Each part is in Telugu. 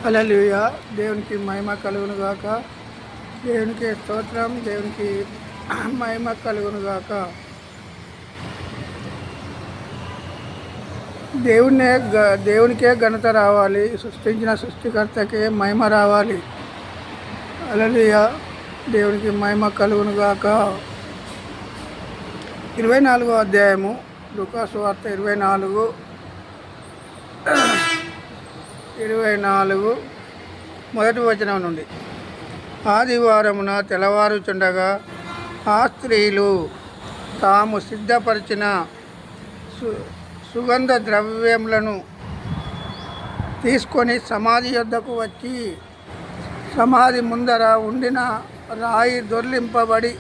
హల్లెలూయా. దేవునికి మహిమ కలుగును గాక. దేవునికి స్తోత్రం. దేవునికి మహిమ కలుగును గాక. దేవునికే ఘనత రావాలి. సృష్టించిన సృష్టికర్తకే మహిమ రావాలి. హల్లెలూయా. దేవునికి మహిమ కలుగును గాక. 24వ అధ్యాయము లూకా సువార్త 24 మొదటి వచనం నుండి. ఆదివారమున తెల్లవారుచుండగా ఆ స్త్రీలు తాము సిద్ధపరిచిన సుగంధ ద్రవ్యములను తీసుకొని సమాధి యొద్దకు వచ్చి సమాధి ముందర ఉండిన రాయి దొర్లింపబడి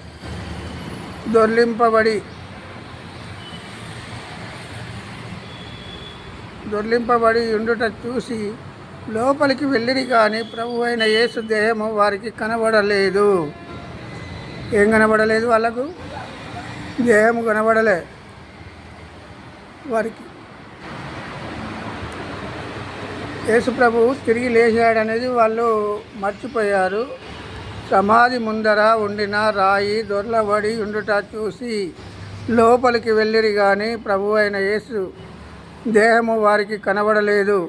ఉండుట చూసి లోపలికి వెళ్ళిరి, కానీ ప్రభు అయిన యేసు దేహము వారికి కనబడలేదు. ఏం కనబడలేదు? వాళ్ళకు దేహము కనబడలే. వారికి యేసు ప్రభు తిరిగి లేచాడనేది వాళ్ళు మర్చిపోయారు. సమాధి ముందర ఉండిన రాయి దొర్లబడి ఉండుట చూసి లోపలికి వెళ్ళిరి, కానీ ప్రభు అయిన యేసు దేహము వారికి కనబడలేదు.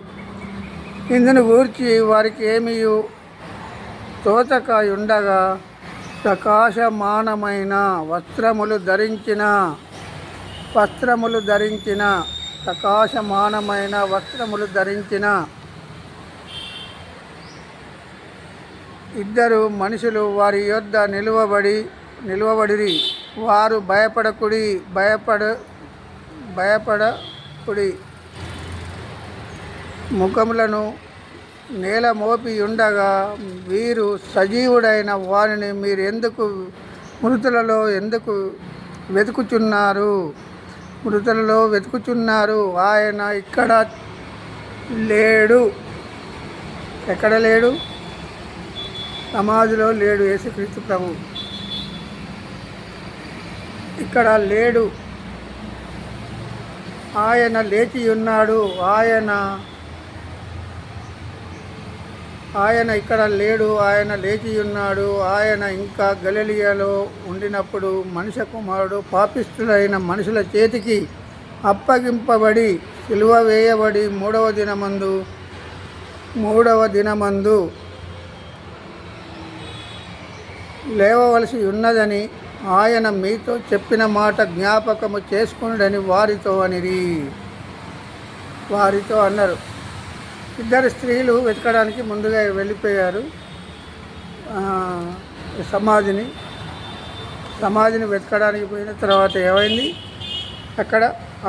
ఇందును గూర్చి వారికి ఏమీ తోచక ఉండగా ప్రకాశమానమైన వస్త్రములు ధరించిన ఇద్దరు మనుషులు వారి యొద్ద నిలువబడిరి. వారు భయపడకుడి, ముఖములను నేల మోపి ఉండగా, వీరు సజీవుడైన వారిని మీరు మృతులలో ఎందుకు వెతుకుచున్నారు? ఆయన ఇక్కడ లేడు. ఎక్కడ లేడు? సమాధిలో లేడు. యేసుక్రీస్తు ప్రభు ఇక్కడ లేడు. ఆయన లేచి ఉన్నాడు. ఆయన ఇక్కడ లేడు. ఆయన లేచి ఉన్నాడు. ఆయన ఇంకా గలిలయలో ఉండినప్పుడు మనుష్య కుమారుడు పాపిష్ఠులైన మనుషుల చేతికి అప్పగింపబడి సిలువ వేయబడి మూడవ దినమందు లేవవలసి ఉన్నదని ఆయన మీతో చెప్పిన మాట జ్ఞాపకము చేసుకునుడని వారితో అన్నారు. ఇద్దరు స్త్రీలు వెతకడానికి ముందుగా వెళ్ళిపోయారు. సమాధిని వెతకడానికి పోయిన తర్వాత ఏమైంది? అక్కడ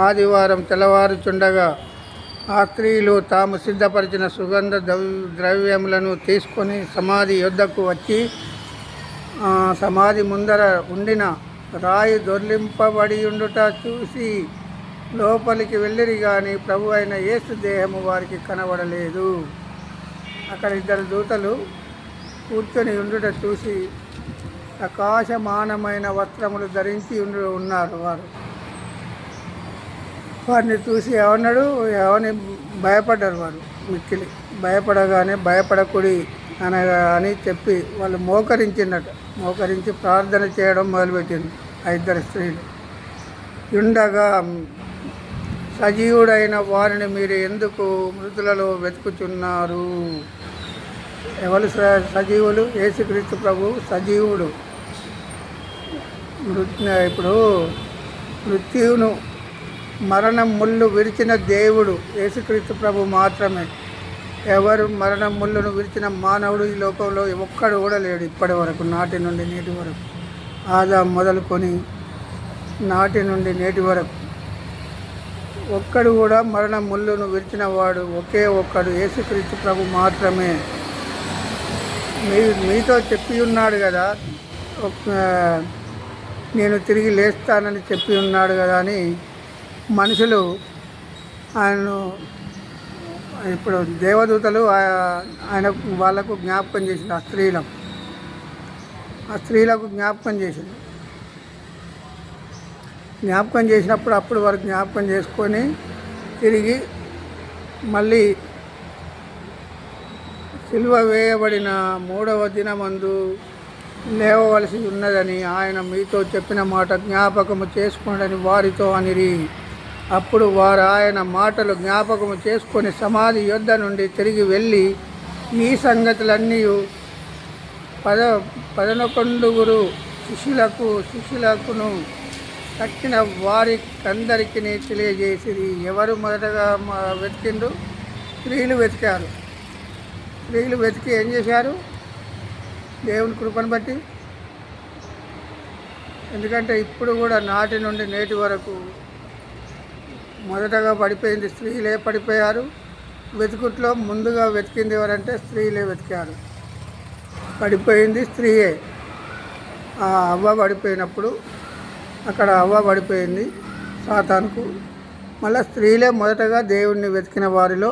ఆదివారం తెల్లవారుచుండగా ఆ స్త్రీలు తాము సిద్ధపరిచిన సుగంధ ద్రవ్యములను తీసుకొని సమాధి యొద్దకు వచ్చి సమాధి ముందర ఉండిన రాయి దొర్లింపబడి ఉండుట చూసి లోపలికి వెళ్ళిరి, కానీ ప్రభు అయిన యేసు దేహము వారికి కనబడలేదు. అక్కడ ఇద్దరు దూతలు కూర్చొని ఉండుట చూసి ప్రకాశమానమైన వస్త్రములు ధరించి ఉన్నారు. వారిని చూసి ఏమని భయపడ్డారు. వారు మిక్కిలి భయపడగానే భయపడకుడి అని చెప్పి వాళ్ళు మోకరించి ప్రార్థన చేయడం మొదలుపెట్టింది. ఆ ఇద్దరు స్త్రీలు ఉండగా, సజీవుడైన వారిని మీరు ఎందుకు మృతులలో వెతుకుచున్నారు? ఎవరు సజీవులు? యేసుక్రీస్తు ప్రభు సజీవుడు. ఇప్పుడు మృత్యువును మరణం ముళ్ళు విరిచిన దేవుడు యేసుక్రీస్తు ప్రభు మాత్రమే. ఎవరు మరణం ముళ్ళును విరిచిన మానవుడు ఈ లోకంలో ఒక్కడు కూడా లేడు. ఇప్పటి వరకు, నాటి నుండి నేటి వరకు, ఆదాం మొదలుకొని నాటి నుండి నేటి వరకు ఒక్కడు కూడా మరణం ముళ్ళును విరిచిన వాడు ఒకే ఒక్కడు, యేసుక్రీస్తు ప్రభు మాత్రమే. మీతో చెప్పి ఉన్నాడు కదా, నేను తిరిగి లేస్తానని చెప్పి ఉన్నాడు కదా అని మనుషులు ఆయనను, ఇప్పుడు దేవదూతలు వాళ్ళకు జ్ఞాపకం చేసింది. ఆ స్త్రీలకు జ్ఞాపకం చేసినప్పుడు అప్పుడు వారు జ్ఞాపకం చేసుకొని తిరిగి మళ్ళీ సిలువ వేయబడిన 3వ దినమందు లేవవలసి ఉన్నదని ఆయన మీతో చెప్పిన మాట జ్ఞాపకము చేసుకోండి వారితో అనిరి. అప్పుడు వారు ఆయన మాటలు జ్ఞాపకము చేసుకొని సమాధి యొద్ద నుండి తిరిగి వెళ్ళి ఈ సంగతులన్నీ 11 శిష్యులకును తక్కిన వారికందరికీ తెలియజేసిరి. ఎవరు మొదటగా వెతికిండు? స్త్రీలు వెతికారు. స్త్రీలు వెతికి ఏం చేశారు? దేవుని కృపను బట్టి. ఎందుకంటే ఇప్పుడు కూడా నాటి నుండి నేటి వరకు మొదటగా పడిపోయింది స్త్రీలే పడిపోయారు. వెతుకుట్లో ముందుగా వెతికింది ఎవరంటే స్త్రీలే వెతికారు. పడిపోయింది స్త్రీయే. ఆ అవ్వ పడిపోయినప్పుడు అక్కడ అవ్వ పడిపోయింది సాతానుకు. మళ్ళీ స్త్రీలే మొదటగా దేవుణ్ణి వెతికిన వారిలో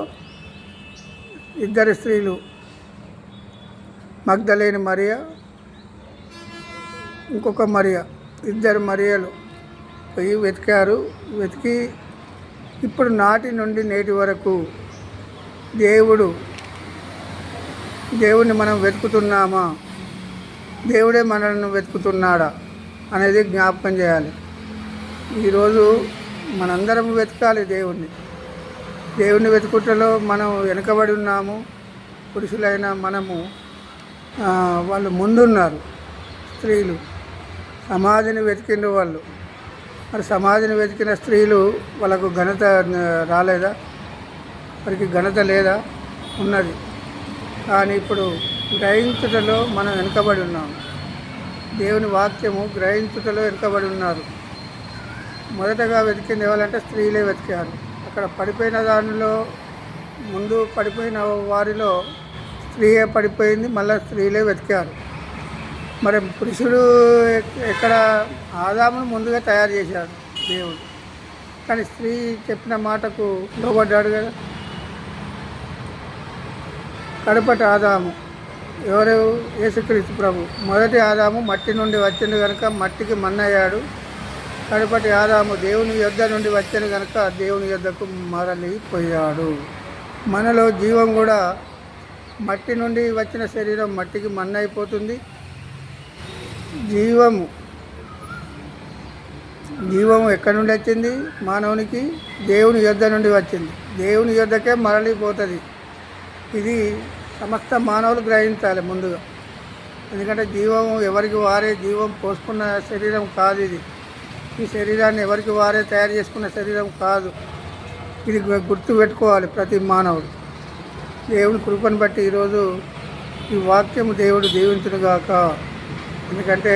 2 స్త్రీలు, మగ్దలేని మరియ, ఇంకొక మరియ, 2 మరియలు పోయి వెతికారు. వెతికి ఇప్పుడు నాటి నుండి నేటి వరకు దేవుడిని మనం వెతుకుతున్నామా, దేవుడే మనల్ని వెతుకుతున్నాడా అనేది జ్ఞాపకం చేయాలి. ఈరోజు మనందరం వెతకాలి దేవుణ్ణి వెతుకుటలో మనం వెనుకబడి ఉన్నాము. పురుషులైన మనము వాళ్ళు ముందున్నారు. స్త్రీలు సమాధిని వెతికిండు వాళ్ళు. మరి సమాధిని వెతికిన స్త్రీలు వాళ్ళకు ఘనత రాలేదా? వారికి ఘనత లేదా? ఉన్నది. కానీ ఇప్పుడు గ్రహించుటలో మనం వెనుకబడి ఉన్నాము. దేవుని వాక్యము గ్రహించుటలో వెనుకబడి ఉన్నారు. మొదటగా వెతికింది ఎవరంటే స్త్రీలే వెతికారు. అక్కడ పడిపోయిన దానిలో ముందు పడిపోయిన వారిలో స్త్రీయే పడిపోయింది. మళ్ళీ స్త్రీలే వెతికారు. మరి పురుషుడు ఎక్కడ? ఆదామును ముందుగా తయారు చేశాడు దేవుడు. కానీ స్త్రీ చెప్పిన మాటకు లోబడ్డాడు కదా. కడపటి ఆదాము ఎవరు? యేసుక్రీస్తు ప్రభు. మొదటి ఆదాము మట్టి నుండి వచ్చింది కనుక మట్టికి మన్నయ్యాడు. కడపటి ఆదాము దేవుని యొద్ద నుండి వచ్చింది కనుక దేవుని యొద్దకు మరలిపోయాడు. మనలో జీవం కూడా మట్టి నుండి వచ్చిన శరీరం మట్టికి మన్నైపోతుంది. జీవము ఎక్కడి నుండి వచ్చింది? మానవునికి దేవుని యొద్ద నుండి వచ్చింది. దేవుని యొద్దకే మరలిపోతుంది. ఇది సమస్త మానవులు గ్రహించాలి ముందుగా. ఎందుకంటే జీవము ఎవరికి వారే జీవం పోసుకున్న శరీరం కాదు ఇది. ఈ శరీరాన్ని ఎవరికి వారే తయారు చేసుకున్న శరీరం కాదు. ఇది గుర్తు పెట్టుకోవాలి ప్రతి మానవుడు. దేవుని కృపను బట్టి ఈరోజు ఈ వాక్యము దేవుడు దీవించునుగాక. ఎందుకంటే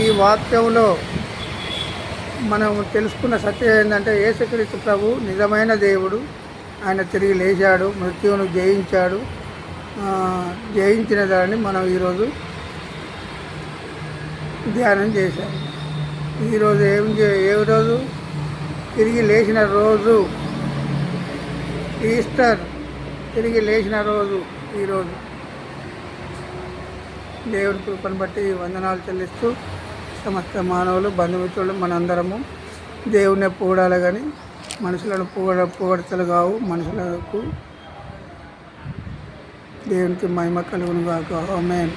ఈ వాక్యంలో మనం తెలుసుకున్న సత్యం ఏంటంటే యేసుక్రీస్తు ప్రభు నిజమైన దేవుడు. ఆయన తిరిగి లేచాడు, మృత్యువును జయించాడు. జయించిన దాన్ని మనం ఈరోజు ధ్యానం చేశాం. ఈరోజు ఏ రోజు? తిరిగి లేచిన రోజు, ఈస్టర్. తిరిగి లేచిన రోజు ఈరోజు. దేవుని కృపను బట్టి వందనాలు చెల్లిస్తూ సమస్త మానవులు, బంధుమిత్రులు మనందరము దేవుణ్ణి పొగడాలి. కానీ మనుషులను పొగడతలు కావు. మనుషులకు దేవునికి మహిమ కలుగును గాక. ఆమేన్.